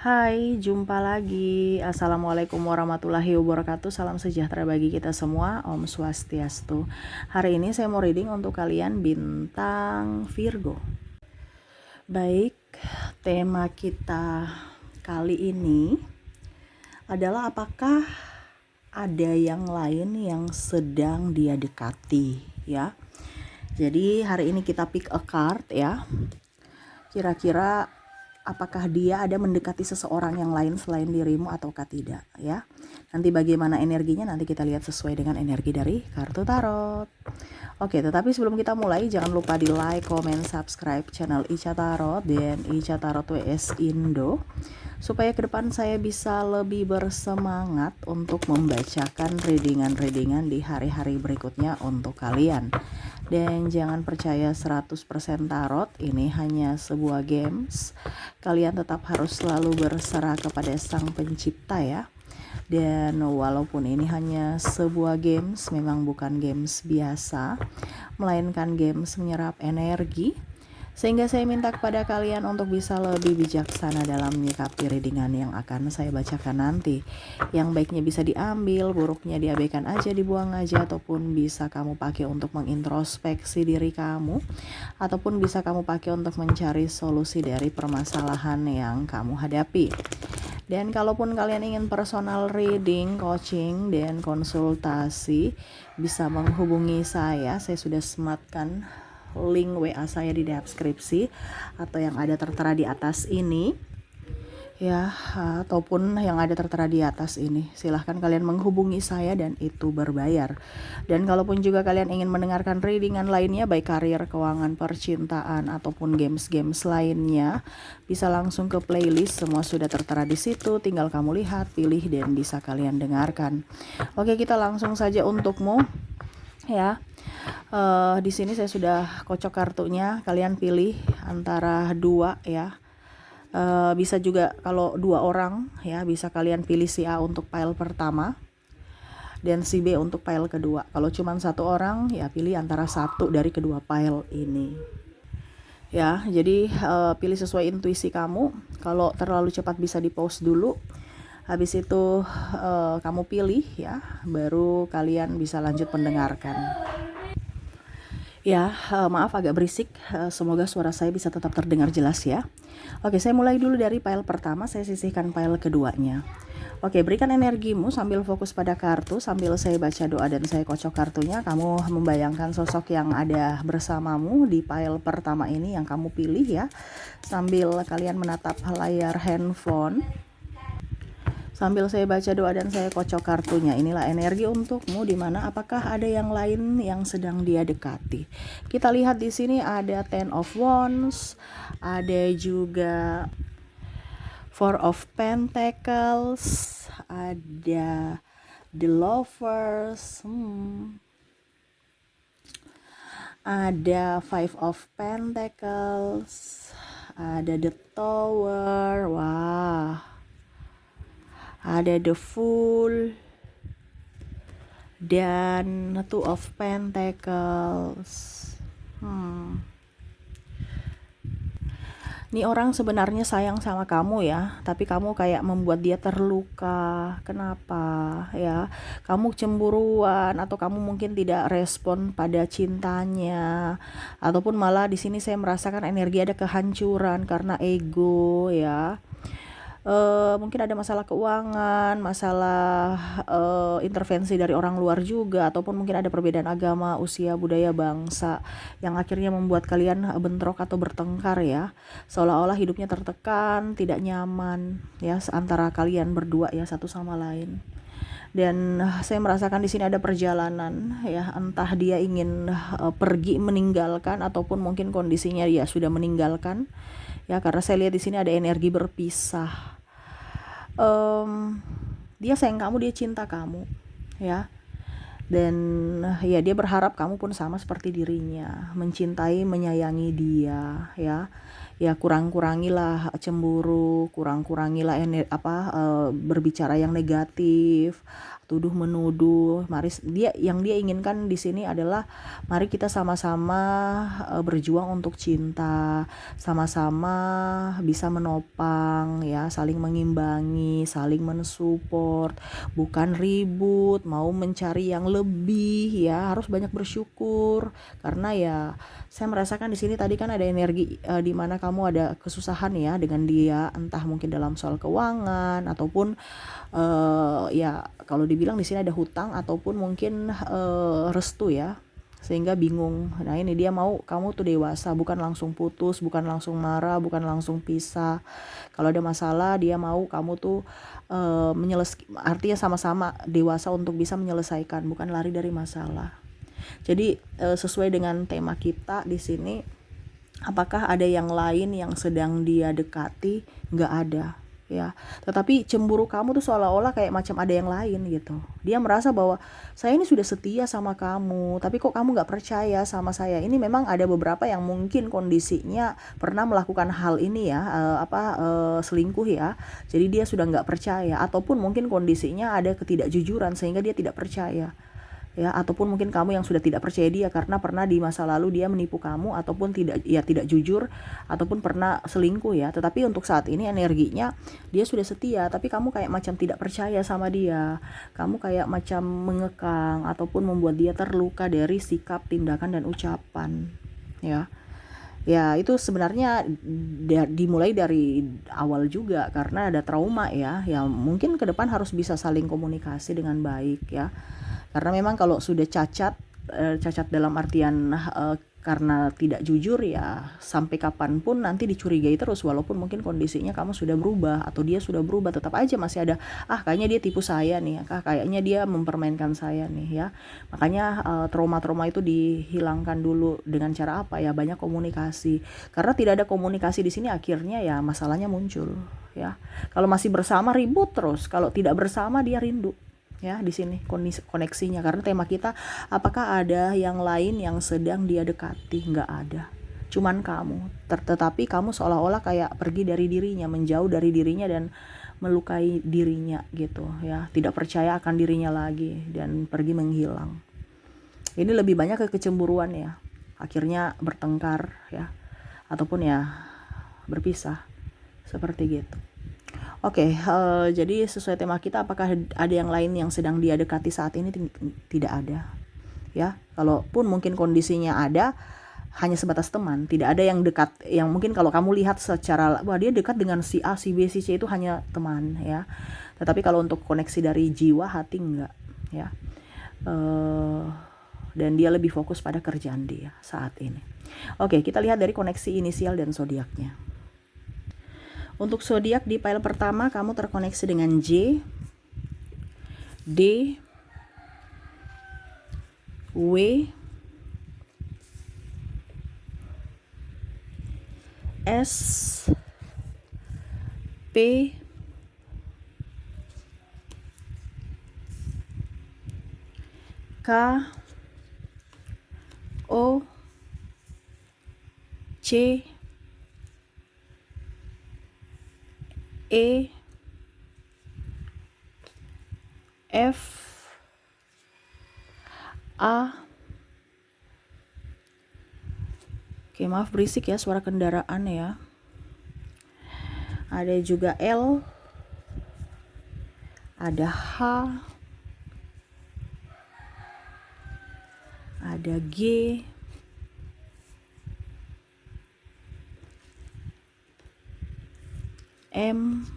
Hai, jumpa lagi. Assalamualaikum warahmatullahi wabarakatuh. Salam sejahtera bagi kita semua. Om Swastiastu. Hari ini saya mau reading untuk kalian bintang Virgo. Baik, tema kita kali ini adalah apakah ada yang lain yang sedang dia dekati, ya. Jadi hari ini kita pick a card, ya. Kira-kira apakah dia ada mendekati seseorang yang lain selain dirimu ataukah tidak, ya. Nanti bagaimana energinya nanti kita lihat sesuai dengan energi dari kartu tarot. Oke, tetapi sebelum kita mulai jangan lupa di like, comment, subscribe channel Ica Tarot dan Ica Tarot WS Indo supaya ke depan saya bisa lebih bersemangat untuk membacakan readingan-readingan di hari-hari berikutnya untuk kalian. Dan jangan percaya 100% tarot, ini hanya sebuah games. Kalian tetap harus selalu berserah kepada Sang Pencipta, ya. Dan walaupun ini hanya sebuah games, memang bukan games biasa, melainkan games menyerap energi. Sehingga saya minta kepada kalian untuk bisa lebih bijaksana dalam menyikapi readingan yang akan saya bacakan nanti. Yang baiknya bisa diambil, buruknya diabaikan aja, dibuang aja, ataupun bisa kamu pakai untuk mengintrospeksi diri kamu, ataupun bisa kamu pakai untuk mencari solusi dari permasalahan yang kamu hadapi. Dan kalaupun kalian ingin personal reading, coaching, dan konsultasi, bisa menghubungi saya sudah sematkan link WA saya di deskripsi atau yang ada tertera di atas ini, ya, ataupun yang ada tertera di atas ini. Silahkan kalian menghubungi saya dan itu berbayar. Dan kalaupun juga kalian ingin mendengarkan readingan lainnya, baik karir, keuangan, percintaan, ataupun games-games lainnya, bisa langsung ke playlist, semua sudah tertera di situ. Tinggal kamu lihat, pilih, dan bisa kalian dengarkan. Oke, kita langsung saja untukmu, ya. Di sini saya sudah kocok kartunya. Kalian pilih antara dua, ya. Bisa juga kalau dua orang, ya, bisa kalian pilih si A untuk pile pertama dan si B untuk pile kedua. Kalau cuma satu orang, ya pilih antara satu dari kedua pile ini, ya. Jadi pilih sesuai intuisi kamu. Kalau terlalu cepat bisa di pause dulu. Habis itu kamu pilih, ya, baru kalian bisa lanjut mendengarkan. Ya, maaf agak berisik, semoga suara saya bisa tetap terdengar jelas, ya. Oke, saya mulai dulu dari pile pertama, saya sisihkan pile keduanya. Oke, berikan energimu sambil fokus pada kartu, sambil saya baca doa dan saya kocok kartunya. Kamu membayangkan sosok yang ada bersamamu di pile pertama ini yang kamu pilih, ya. Sambil kalian menatap layar handphone, sambil saya baca doa dan saya kocok kartunya. Inilah energi untukmu, di mana apakah ada yang lain yang sedang dia dekati. Kita lihat di sini ada Ten of Wands, ada juga Four of Pentacles, ada The Lovers, ada Five of Pentacles, ada The Tower, wah. Ada The Fool dan Two of Pentacles. Ini orang sebenarnya sayang sama kamu, ya, tapi kamu kayak membuat dia terluka. Kenapa, ya? Kamu cemburuan atau kamu mungkin tidak respon pada cintanya, ataupun malah di sini saya merasakan energi ada kehancuran karena ego, ya. Mungkin ada masalah keuangan, masalah intervensi dari orang luar juga, ataupun mungkin ada perbedaan agama, usia, budaya, bangsa yang akhirnya membuat kalian bentrok atau bertengkar, ya. Seolah-olah hidupnya tertekan, tidak nyaman, ya, antara kalian berdua, ya, satu sama lain. Dan saya merasakan di sini ada perjalanan, ya, entah dia ingin pergi meninggalkan ataupun mungkin kondisinya dia sudah meninggalkan, ya, karena saya lihat di sini ada energi berpisah. Dia sayang kamu, dia cinta kamu, ya, dan ya dia berharap kamu pun sama seperti dirinya, mencintai, menyayangi dia, ya. ya kurang-kurangilah cemburu, kurang-kurangilah berbicara yang negatif, tuduh menuduh. Mari dia inginkan di sini adalah mari kita sama-sama berjuang untuk cinta, sama-sama bisa menopang ya, saling mengimbangi, saling mensupport, bukan ribut, mau mencari yang lebih ya, harus banyak bersyukur karena ya saya merasakan di sini tadi kan ada energi di mana kamu ada kesusahan ya dengan dia, entah mungkin dalam soal keuangan ataupun ya kalau dibilang di sini ada hutang ataupun mungkin restu ya, sehingga bingung. Nah ini dia mau kamu tuh dewasa, bukan langsung putus, bukan langsung marah, bukan langsung pisah. Kalau ada masalah dia mau kamu tuh artinya sama-sama dewasa untuk bisa menyelesaikan, bukan lari dari masalah. Jadi sesuai dengan tema kita di sini, apakah ada yang lain yang sedang dia dekati? Nggak ada ya, tetapi cemburu kamu tuh seolah-olah kayak macam ada yang lain gitu. Dia merasa bahwa saya ini sudah setia sama kamu, tapi kok kamu nggak percaya sama saya. Ini memang ada beberapa yang mungkin kondisinya pernah melakukan hal ini ya, selingkuh ya, jadi dia sudah nggak percaya, ataupun mungkin kondisinya ada ketidakjujuran sehingga dia tidak percaya ya, ataupun mungkin kamu yang sudah tidak percaya dia karena pernah di masa lalu dia menipu kamu, ataupun tidak jujur, ataupun pernah selingkuh ya. Tetapi untuk saat ini energinya dia sudah setia, tapi kamu kayak macam tidak percaya sama dia, kamu kayak macam mengekang ataupun membuat dia terluka dari sikap, tindakan, dan ucapan ya. Ya itu sebenarnya dimulai dari awal juga karena ada trauma ya, yang mungkin ke depan harus bisa saling komunikasi dengan baik ya. Karena memang kalau sudah cacat dalam artian karena tidak jujur ya, sampai kapanpun nanti dicurigai terus, walaupun mungkin kondisinya kamu sudah berubah atau dia sudah berubah, tetap aja masih ada kayaknya dia tipu saya nih, kayaknya dia mempermainkan saya nih ya. Makanya trauma-trauma itu dihilangkan dulu dengan cara apa ya, banyak komunikasi. Karena tidak ada komunikasi di sini akhirnya ya masalahnya muncul ya. Kalau masih bersama ribut terus, kalau tidak bersama dia rindu ya. Di sini koneksinya, karena tema kita apakah ada yang lain yang sedang dia dekati? Nggak ada, cuman kamu. Tetapi kamu seolah-olah kayak pergi dari dirinya, menjauh dari dirinya, dan melukai dirinya gitu ya, tidak percaya akan dirinya lagi dan pergi menghilang. Ini lebih banyak ke kecemburuan ya, akhirnya bertengkar ya, ataupun ya berpisah seperti gitu. Oke, jadi sesuai tema kita, apakah ada yang lain yang sedang dia dekati saat ini? Tidak ada ya. Kalaupun mungkin kondisinya ada, hanya sebatas teman, tidak ada yang dekat, yang mungkin kalau kamu lihat secara wah dia dekat dengan si A, si B, si C, itu hanya teman ya. Tetapi kalau untuk koneksi dari jiwa, hati enggak ya. Dan dia lebih fokus pada kerjaan dia saat ini. Oke, kita lihat dari koneksi inisial dan zodiaknya. Untuk zodiak di file pertama kamu terkoneksi dengan J, D, W, S, P, K, O, C, E, F, A. Oke, maaf berisik ya suara kendaraan ya. Ada juga L, ada H, ada G, M,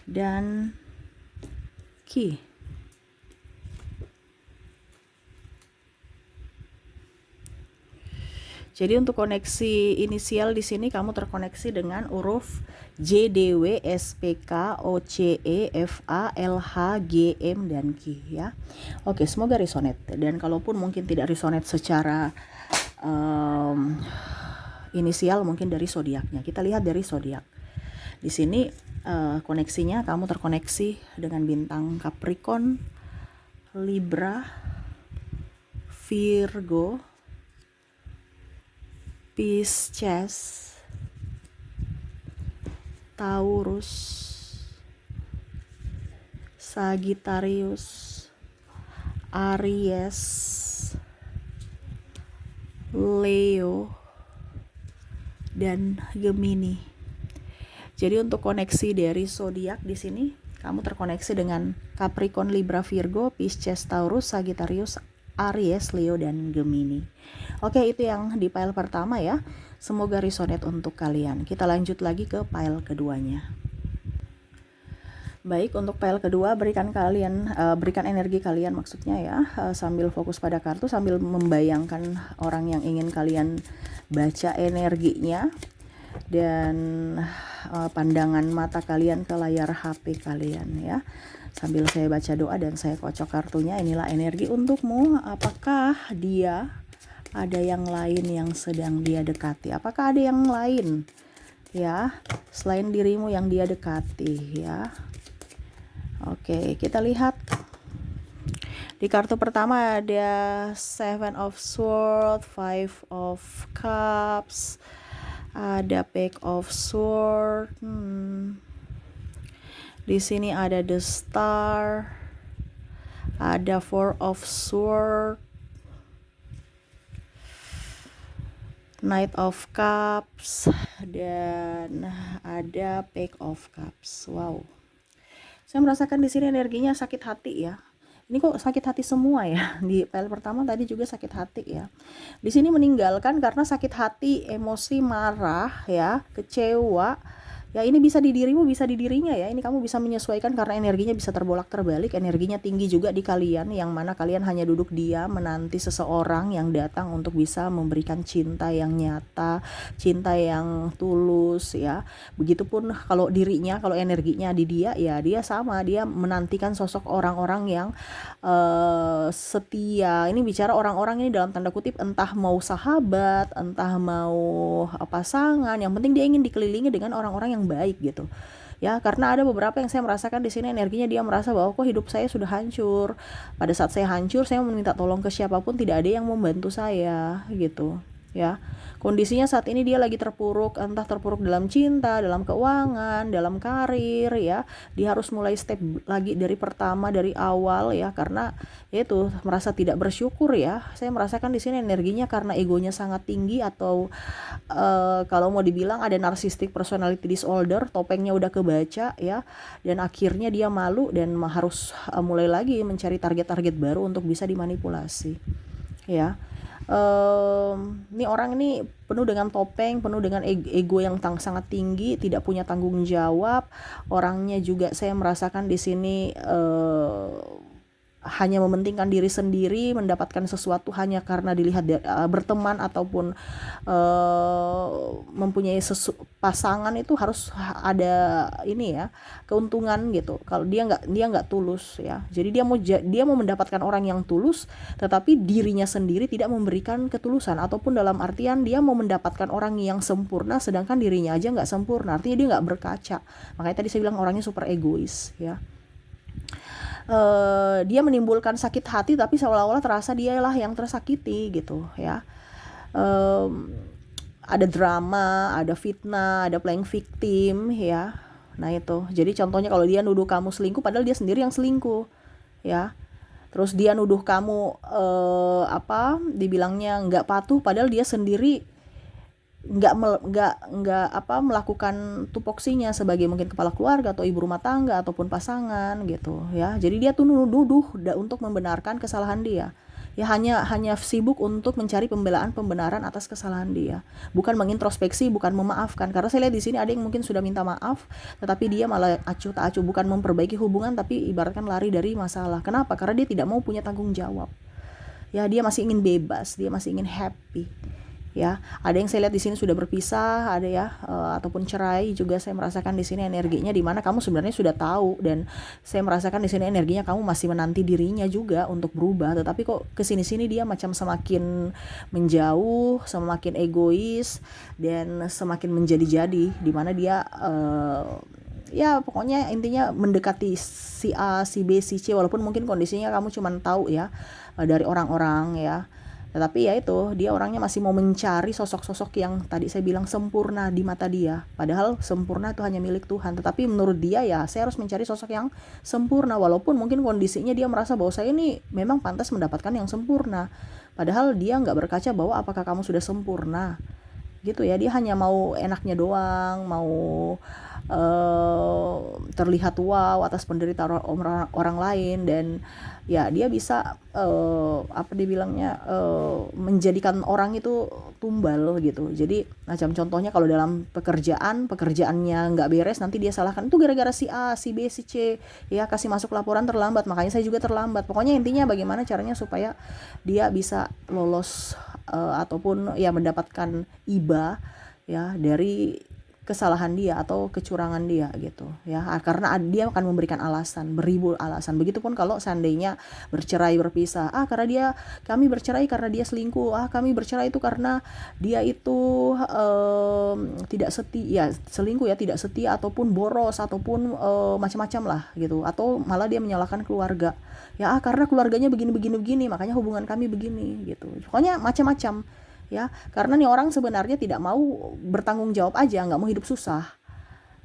dan Q. Jadi untuk koneksi inisial di sini kamu terkoneksi dengan huruf J, D, W, S, P, K, O, C, E, F, A, L, H, G, M, dan Q ya. Oke, semoga resonate. Dan kalaupun mungkin tidak resonate secara inisial, mungkin dari zodiaknya. Kita lihat dari zodiak. Di sini koneksinya kamu terkoneksi dengan bintang Capricorn, Libra, Virgo, Pisces, Taurus, Sagittarius, Aries, Leo, dan Gemini. Jadi untuk koneksi dari zodiak di sini, kamu terkoneksi dengan Capricorn, Libra, Virgo, Pisces, Taurus, Sagittarius, Aries, Leo, dan Gemini. Oke, itu yang di file pertama ya. Semoga resonate untuk kalian. Kita lanjut lagi ke file keduanya. Baik, untuk file kedua berikan energi kalian maksudnya ya, sambil fokus pada kartu, sambil membayangkan orang yang ingin kalian baca energinya, dan pandangan mata kalian ke layar HP kalian ya. Sambil saya baca doa dan saya kocok kartunya. Inilah energi untukmu. Apakah dia ada yang lain yang sedang dia dekati? Apakah ada yang lain ya selain dirimu yang dia dekati ya? Oke, kita lihat. Di kartu pertama ada Seven of Swords, Five of Cups, ada Page of Swords. Di sini ada The Star, ada Four of Swords, Knight of Cups, dan ada Page of Cups. Wow. Saya merasakan di sini energinya sakit hati ya. Ini kok sakit hati semua ya. Di file pertama tadi juga sakit hati ya. Di sini meninggalkan karena sakit hati, emosi, marah ya, kecewa. Ya ini bisa di dirimu, bisa di dirinya ya. Ini kamu bisa menyesuaikan karena energinya bisa terbolak-terbalik. Energinya tinggi juga di kalian, yang mana kalian hanya duduk diam menanti seseorang yang datang untuk bisa memberikan cinta yang nyata, cinta yang tulus ya. Begitupun kalau dirinya, kalau energinya di dia ya, dia sama, dia menantikan sosok orang-orang yang setia. Ini bicara orang-orang ini dalam tanda kutip, entah mau sahabat, entah mau pasangan, yang penting dia ingin dikelilingi dengan orang-orang yang baik gitu ya. Karena ada beberapa yang saya merasakan di sini energinya, dia merasa bahwa kok hidup saya sudah hancur. Pada saat saya hancur, saya meminta tolong ke siapapun, tidak ada yang membantu saya gitu ya. Kondisinya saat ini dia lagi terpuruk, entah terpuruk dalam cinta, dalam keuangan, dalam karir ya. Dia harus mulai step lagi dari pertama, dari awal ya, karena itu merasa tidak bersyukur ya. Saya merasakan di sini energinya karena egonya sangat tinggi, atau kalau mau dibilang ada narcissistic personality disorder, topengnya udah kebaca ya, dan akhirnya dia malu dan harus mulai lagi mencari target-target baru untuk bisa dimanipulasi ya. Ini orang ini penuh dengan topeng, penuh dengan ego yang sangat tinggi, tidak punya tanggung jawab. Orangnya juga saya merasakan di sini hanya mementingkan diri sendiri, mendapatkan sesuatu hanya karena dilihat berteman ataupun mempunyai pasangan itu harus ada ini ya, keuntungan gitu. Kalau dia nggak tulus ya. Jadi dia mau mendapatkan orang yang tulus, tetapi dirinya sendiri tidak memberikan ketulusan, ataupun dalam artian dia mau mendapatkan orang yang sempurna sedangkan dirinya aja nggak sempurna. Artinya dia nggak berkaca. Makanya tadi saya bilang orangnya super egois ya. Dia menimbulkan sakit hati, tapi seolah-olah terasa dialah yang tersakiti gitu ya. Ada drama, ada fitnah, ada playing victim ya. Nah itu, jadi contohnya kalau dia nuduh kamu selingkuh padahal dia sendiri yang selingkuh ya. Terus dia nuduh kamu dibilangnya nggak patuh padahal dia sendiri nggak melakukan tupoksinya sebagai mungkin kepala keluarga atau ibu rumah tangga ataupun pasangan gitu ya. Jadi dia tuh nuduh untuk membenarkan kesalahan dia ya, hanya sibuk untuk mencari pembenaran atas kesalahan dia, bukan mengintrospeksi, bukan memaafkan. Karena saya lihat di sini ada yang mungkin sudah minta maaf tetapi dia malah acuh tak acuh, bukan memperbaiki hubungan tapi ibaratkan lari dari masalah. Kenapa? Karena dia tidak mau punya tanggung jawab ya. Dia masih ingin bebas, dia masih ingin happy ya. Ada yang saya lihat di sini sudah berpisah, ada ya, ataupun cerai juga saya merasakan di sini energinya, di mana kamu sebenarnya sudah tahu, dan saya merasakan di sini energinya kamu masih menanti dirinya juga untuk berubah, tetapi kok kesini-sini dia macam semakin menjauh, semakin egois, dan semakin menjadi-jadi, di mana dia ya pokoknya intinya mendekati si A, si B, si C, walaupun mungkin kondisinya kamu cuma tahu ya dari orang-orang ya. Tetapi ya itu, dia orangnya masih mau mencari sosok-sosok yang tadi saya bilang sempurna di mata dia. Padahal sempurna itu hanya milik Tuhan. Tetapi menurut dia ya saya harus mencari sosok yang sempurna. Walaupun mungkin kondisinya dia merasa bahwa saya ini memang pantas mendapatkan yang sempurna. Padahal dia nggak berkaca bahwa apakah kamu sudah sempurna. Gitu ya, dia hanya mau enaknya doang, mau terlihat wow atas penderitaan orang lain, dan ya dia bisa apa dibilangnya menjadikan orang itu tumbal gitu. Jadi macam contohnya kalau dalam pekerjaannya nggak beres, nanti dia salahkan itu gara-gara si A, si B, si C, ya kasih masuk laporan terlambat, makanya saya juga terlambat. Pokoknya intinya bagaimana caranya supaya dia bisa lolos ataupun ya mendapatkan iba ya dari kesalahan dia atau kecurangan dia gitu ya, karena dia akan memberikan alasan, beribu alasan. Begitupun kalau seandainya bercerai berpisah, karena kami bercerai karena dia selingkuh, kami bercerai itu karena dia itu tidak setia, selingkuh ya, tidak setia ataupun boros ataupun macam-macam lah gitu, atau malah dia menyalahkan keluarga ya, karena keluarganya begini makanya hubungan kami begini gitu. Pokoknya macam-macam ya, karena nih orang sebenarnya tidak mau bertanggung jawab aja, nggak mau hidup susah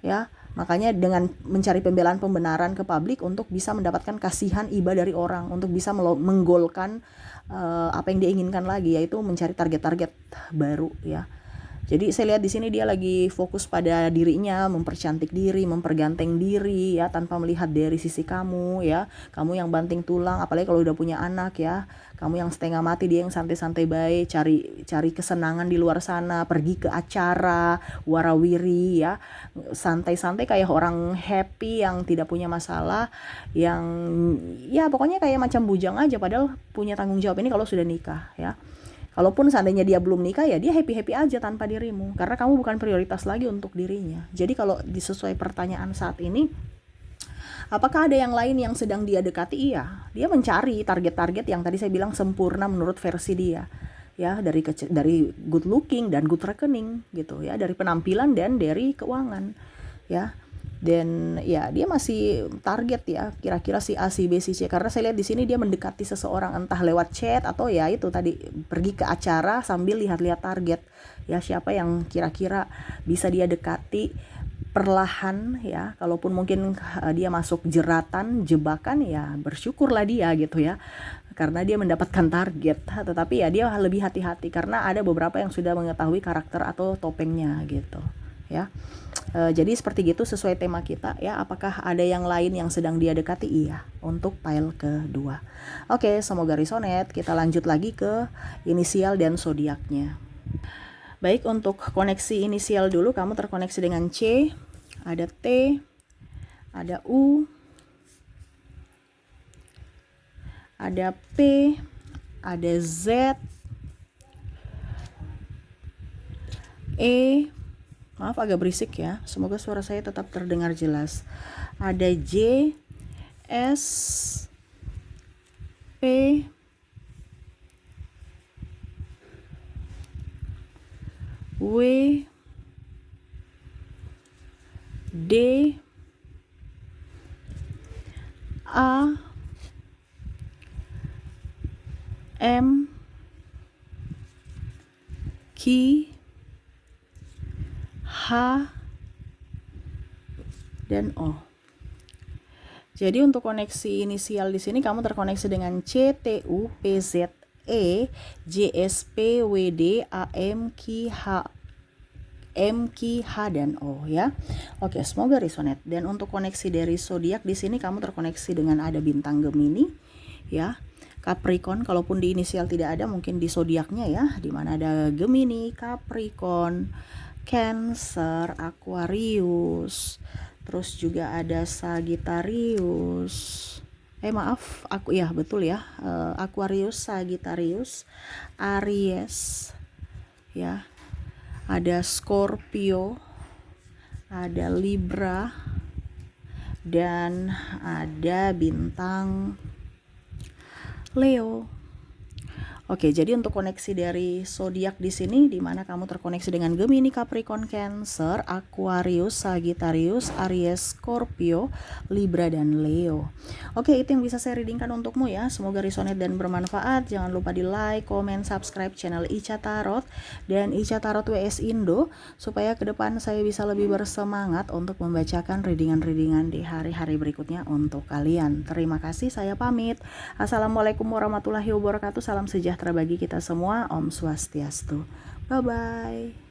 ya. Makanya dengan mencari pembelaan-pembenaran ke publik untuk bisa mendapatkan kasihan iba dari orang, untuk bisa menggolkan apa yang dia inginkan lagi, yaitu mencari target-target baru ya. Jadi saya lihat di sini dia lagi fokus pada dirinya, mempercantik diri, memperganteng diri ya, tanpa melihat dari sisi kamu ya. Kamu yang banting tulang, apalagi kalau udah punya anak ya. Kamu yang setengah mati, dia yang santai-santai baik, cari kesenangan di luar sana, pergi ke acara warawiri ya. Santai-santai kayak orang happy yang tidak punya masalah, yang ya pokoknya kayak macam bujang aja, padahal punya tanggung jawab ini kalau sudah nikah ya. Kalaupun seandainya dia belum nikah ya dia happy-happy aja tanpa dirimu, karena kamu bukan prioritas lagi untuk dirinya. Jadi kalau disesuai pertanyaan saat ini, apakah ada yang lain yang sedang dia dekati? Iya, dia mencari target-target yang tadi saya bilang sempurna menurut versi dia. Ya, dari good looking dan good reckoning gitu ya, dari penampilan dan dari keuangan. Ya. Dan ya dia masih target ya, kira-kira si A, si B, si C, karena saya lihat di sini dia mendekati seseorang entah lewat chat atau ya itu tadi pergi ke acara sambil lihat-lihat target ya, siapa yang kira-kira bisa dia dekati perlahan ya. Kalaupun mungkin dia masuk jebakan ya bersyukurlah dia gitu ya, karena dia mendapatkan target. Tetapi ya dia lebih hati-hati karena ada beberapa yang sudah mengetahui karakter atau topengnya gitu ya. Jadi seperti gitu sesuai tema kita ya. Apakah ada yang lain yang sedang dia dekati? Iya, untuk pile kedua. Oke, semoga resonate. Kita lanjut lagi ke inisial dan zodiaknya. Baik, untuk koneksi inisial dulu, kamu terkoneksi dengan C, ada T, ada U, ada P, ada Z, E, maaf agak berisik ya, semoga suara saya tetap terdengar jelas. Ada J, S, P, W, D, A, M, Q, H, dan O. Jadi untuk koneksi inisial di sini kamu terkoneksi dengan C, T, U, P, Z, E, J, S, P, W, D, A, M, Q, H, dan O ya. Oke, semoga resonate. Dan untuk koneksi dari zodiak di sini kamu terkoneksi dengan ada bintang Gemini ya. Capricorn, kalaupun di inisial tidak ada, mungkin di zodiaknya ya, di mana ada Gemini, Capricorn, Cancer, Aquarius, terus juga ada Sagittarius. Aquarius, Sagittarius, Aries, ya. Ada Scorpio, ada Libra, dan ada bintang Leo. Oke, jadi untuk koneksi dari zodiak di sini di mana kamu terkoneksi dengan Gemini, Capricorn, Cancer, Aquarius, Sagittarius, Aries, Scorpio, Libra dan Leo. Oke, itu yang bisa saya readingkan untukmu ya. Semoga resonate dan bermanfaat. Jangan lupa di like, comment, subscribe channel Ica Tarot dan Ica Tarot WS Indo supaya ke depan saya bisa lebih bersemangat untuk membacakan readingan-readingan di hari-hari berikutnya untuk kalian. Terima kasih, saya pamit. Assalamualaikum warahmatullahi wabarakatuh. Salam sejahtera bagi kita semua. Om Swastiastu. Bye-bye.